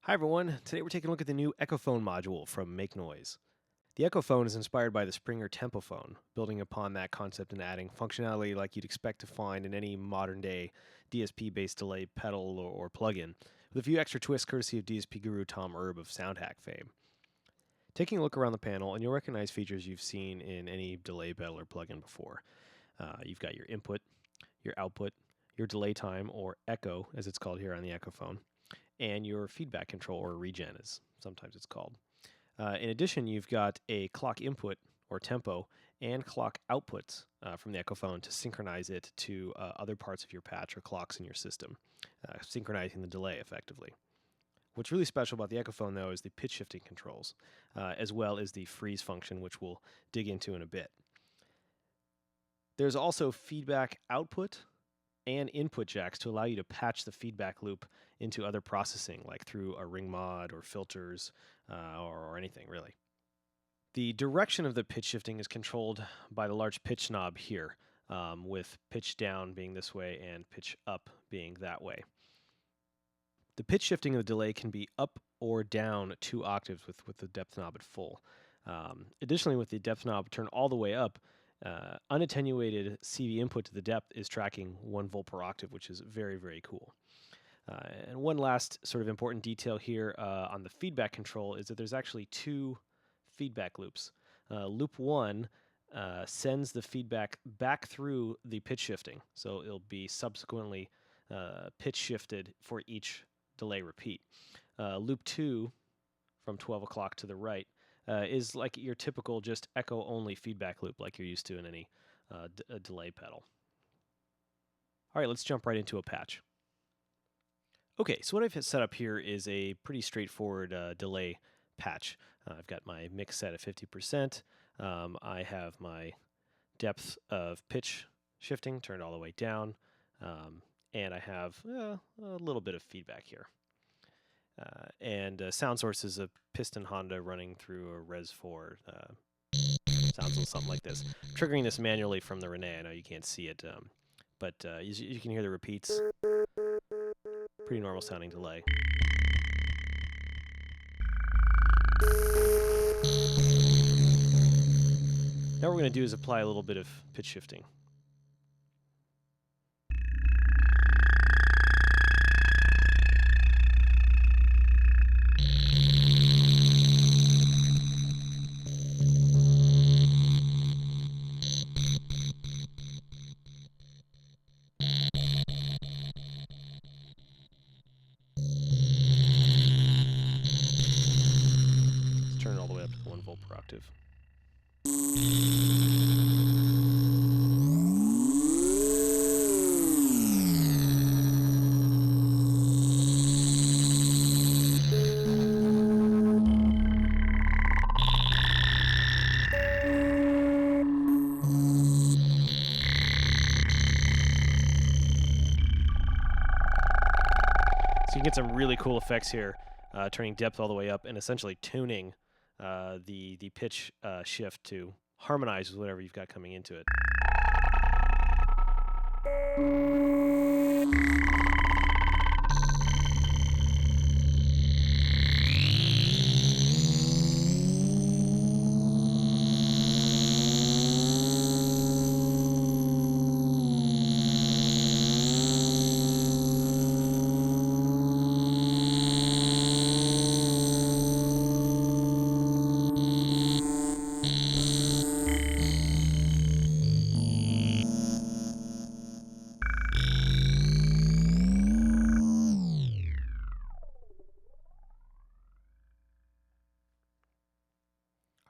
Hi everyone, today we're taking a look at the new Echophone module from MakeNoise. The Echophone is inspired by the Springer Tempophone, building upon that concept and adding functionality like you'd expect to find in any modern-day DSP-based delay pedal or plugin, with a few extra twists courtesy of DSP guru Tom Erb of SoundHack fame. Taking a look around the panel, and you'll recognize features you've seen in any delay pedal or plugin before. You've got your input, your output, your delay time, or echo, as it's called here on the Echophone, and your feedback control, or regen, as sometimes it's called. In addition, you've got a clock input, or tempo, and clock outputs from the Echophone to synchronize it to other parts of your patch or clocks in your system, synchronizing the delay effectively. What's really special about the Echophone, though, is the pitch shifting controls, as well as the freeze function, which we'll dig into in a bit. There's also feedback output and input jacks to allow you to patch the feedback loop into other processing, like through a ring mod or filters or anything, really. The direction of the pitch shifting is controlled by the large pitch knob here, with pitch down being this way and pitch up being that way. The pitch shifting of the delay can be up or down 2 octaves with the depth knob at full. Additionally, with the depth knob turned all the way up, unattenuated CV input to the depth is tracking 1 volt per octave, which is very, very cool. And one last sort of important detail here on the feedback control is that there's actually 2 feedback loops. Loop 1 sends the feedback back through the pitch shifting, so it'll be subsequently pitch shifted for each delay repeat. Loop 2, from 12 o'clock to the right, is like your typical just echo-only feedback loop like you're used to in any delay pedal. All right, let's jump right into a patch. Okay, so what I've set up here is a pretty straightforward delay patch. I've got my mix set at 50%. I have my depth of pitch shifting turned all the way down, and I have a little bit of feedback here. And sound source is a piston Honda running through a Res 4. Sounds a little something like this. I'm triggering this manually from the Rene. I know you can't see it, but you can hear the repeats. Pretty normal sounding delay. Now what we're going to do is apply a little bit of pitch shifting. Let's turn it all the way up to 1 volt per octave. So you can get some really cool effects here, turning depth all the way up and essentially tuning the pitch shift to harmonize with whatever you've got coming into it.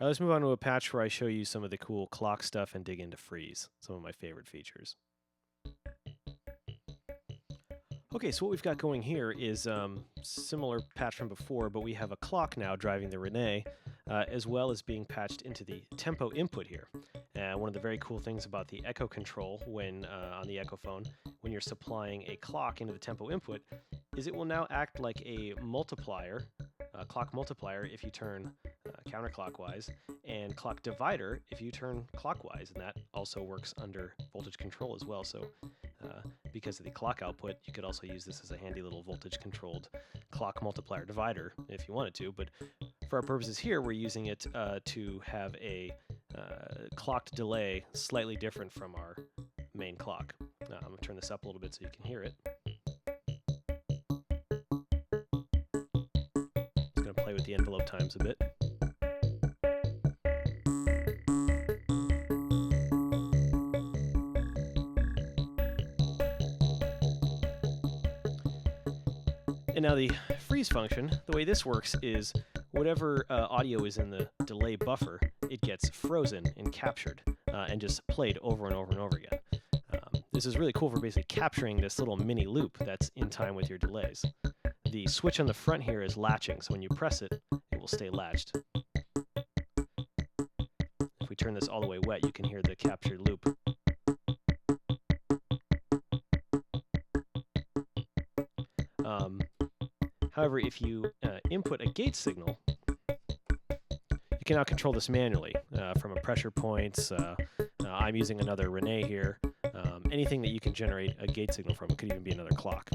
All right, let's move on to a patch where I show you some of the cool clock stuff and dig into freeze, some of my favorite features. Okay, so what we've got going here is similar patch from before, but we have a clock now driving the Rene, as well as being patched into the tempo input here. One of the very cool things about the echo control when on the Echophone, when you're supplying a clock into the tempo input, is it will now act like a multiplier, a clock multiplier if you turn counterclockwise, and clock divider if you turn clockwise, and that also works under voltage control as well. So Because of the clock output, you could also use this as a handy little voltage-controlled clock multiplier divider if you wanted to, but for our purposes here, we're using it to have a clocked delay slightly different from our main clock. I'm going to turn this up a little bit so you can hear it. Just going to play with the envelope times a bit. And now the freeze function, the way this works is whatever audio is in the delay buffer, it gets frozen and captured and just played over and over and over again. This is really cool for basically capturing this little mini loop that's in time with your delays. The switch on the front here is latching, so when you press it, it will stay latched. If we turn this all the way wet, you can hear the captured loop. However, if you input a gate signal, you can now control this manually from a pressure points. I'm using another relay here. Anything that you can generate a gate signal from. It could even be another clock.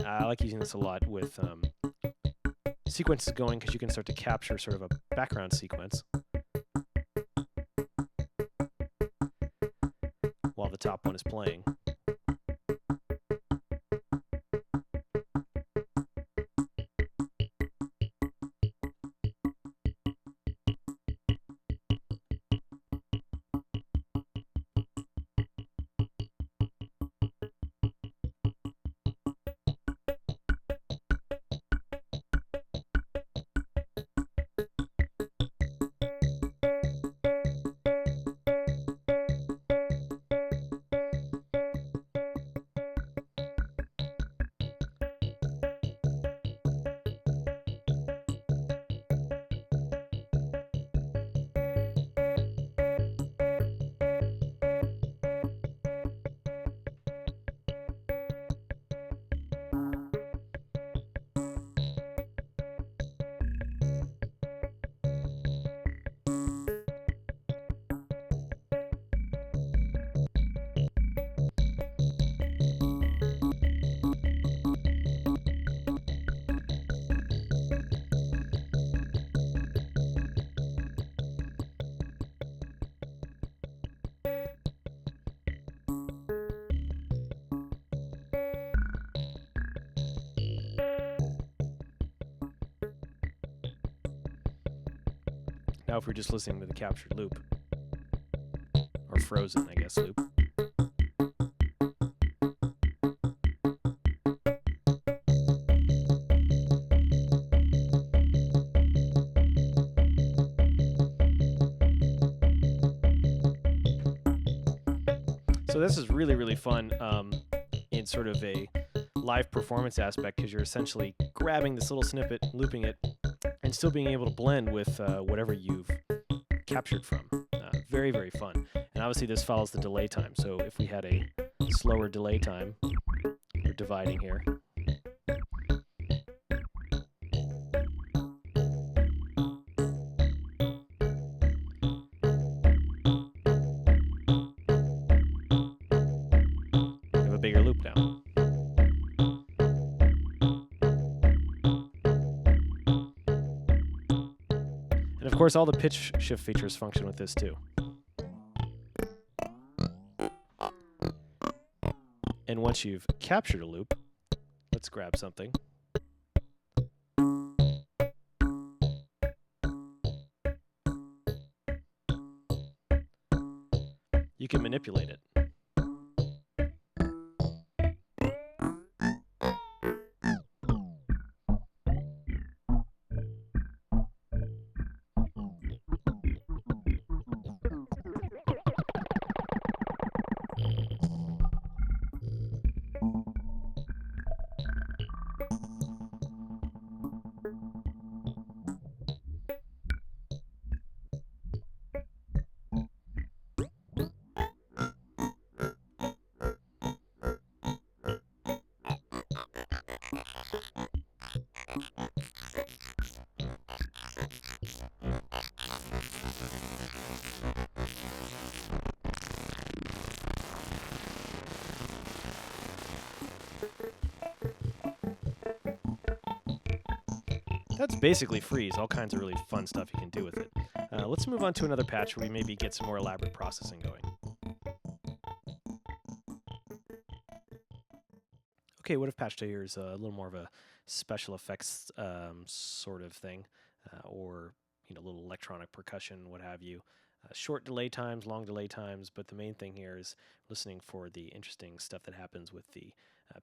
I like using this a lot with sequences going because you can start to capture sort of a background sequence while the top one is playing. Now if we're just listening to the captured loop, or frozen, I guess, loop. So this is really, really fun in sort of a live performance aspect because you're essentially grabbing this little snippet, looping it, and still being able to blend with whatever you've captured from. Very, very fun. And obviously this follows the delay time. So if we had a slower delay time, we're dividing here. We have a bigger loop now. And of course, all the pitch shift features function with this too. And once you've captured a loop, let's grab something. You can manipulate it. That's basically freeze. All kinds of really fun stuff you can do with it. Let's move on to another patch where we maybe get some more elaborate processing going. Okay, what if patch 2 here is a little more of a special effects sort of thing, or a little electronic percussion, what have you. Short delay times, long delay times, but the main thing here is listening for the interesting stuff that happens with the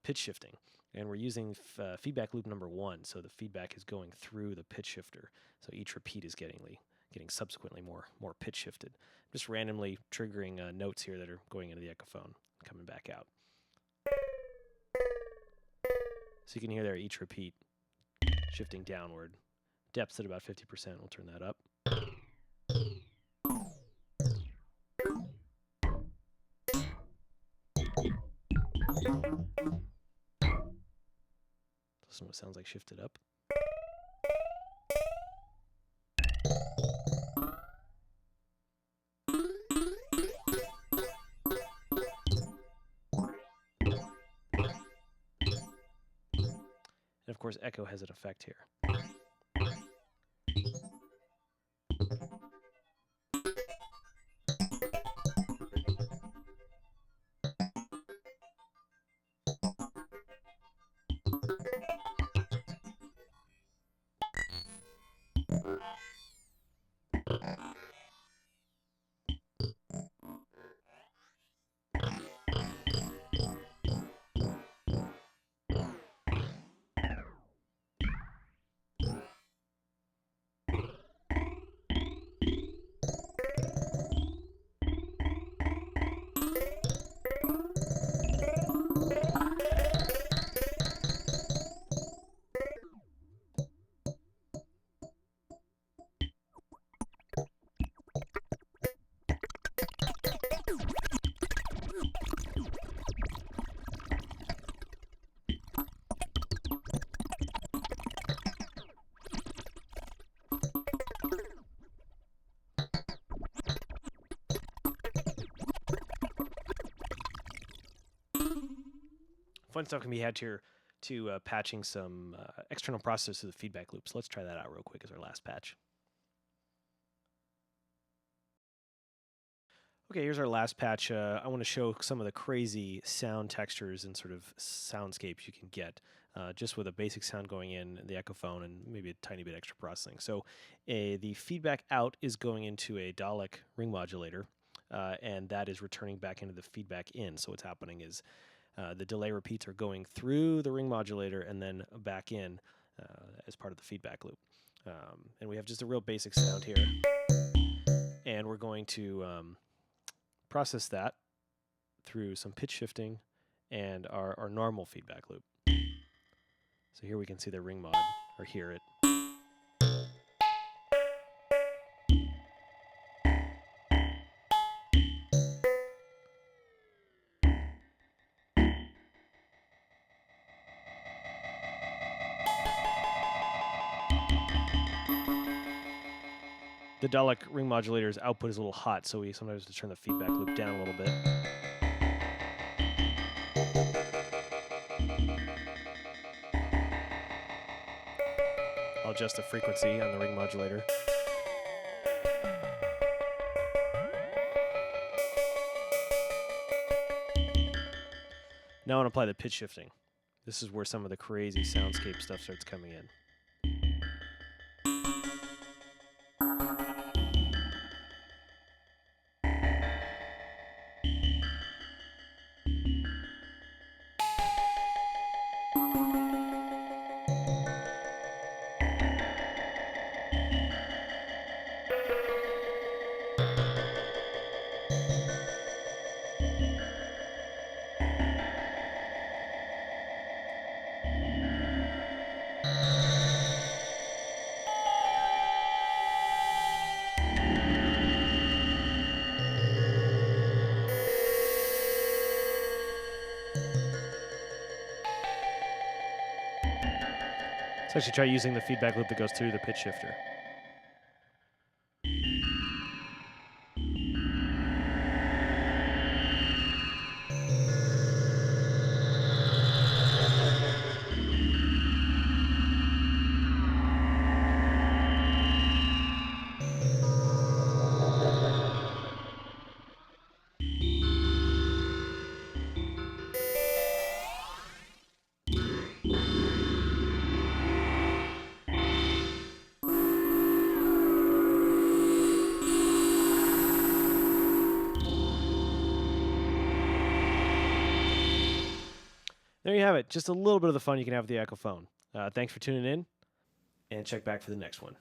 pitch shifting. And we're using feedback loop number 1, so the feedback is going through the pitch shifter. So each repeat is getting subsequently more pitch shifted. Just randomly triggering notes here that are going into the Echophone, coming back out. So you can hear there each repeat shifting downward. Depth at about 50%. We'll turn that up. Listen to what it sounds like shifted up. And of course, echo has an effect here. Fun stuff can be had here to patching some external processors to the feedback loop. So let's try that out real quick as our last patch. Okay, here's our last patch. I want to show some of the crazy sound textures and sort of soundscapes you can get just with a basic sound going in the Echophone and maybe a tiny bit extra processing. So the feedback out is going into a Dalek ring modulator, and that is returning back into the feedback in. So what's happening is the delay repeats are going through the ring modulator and then back in as part of the feedback loop. And we have just a real basic sound here. And we're going to process that through some pitch shifting and our normal feedback loop. So here we can see the ring mod, or hear it. The Dalek ring modulator's output is a little hot, so we sometimes have to turn the feedback loop down a little bit. I'll adjust the frequency on the ring modulator. Now I want to apply the pitch shifting. This is where some of the crazy soundscape stuff starts coming in. Let's actually try using the feedback loop that goes through the pitch shifter. there you have it. Just a little bit of the fun you can have with the Echophone. Thanks for tuning in, and check back for the next one.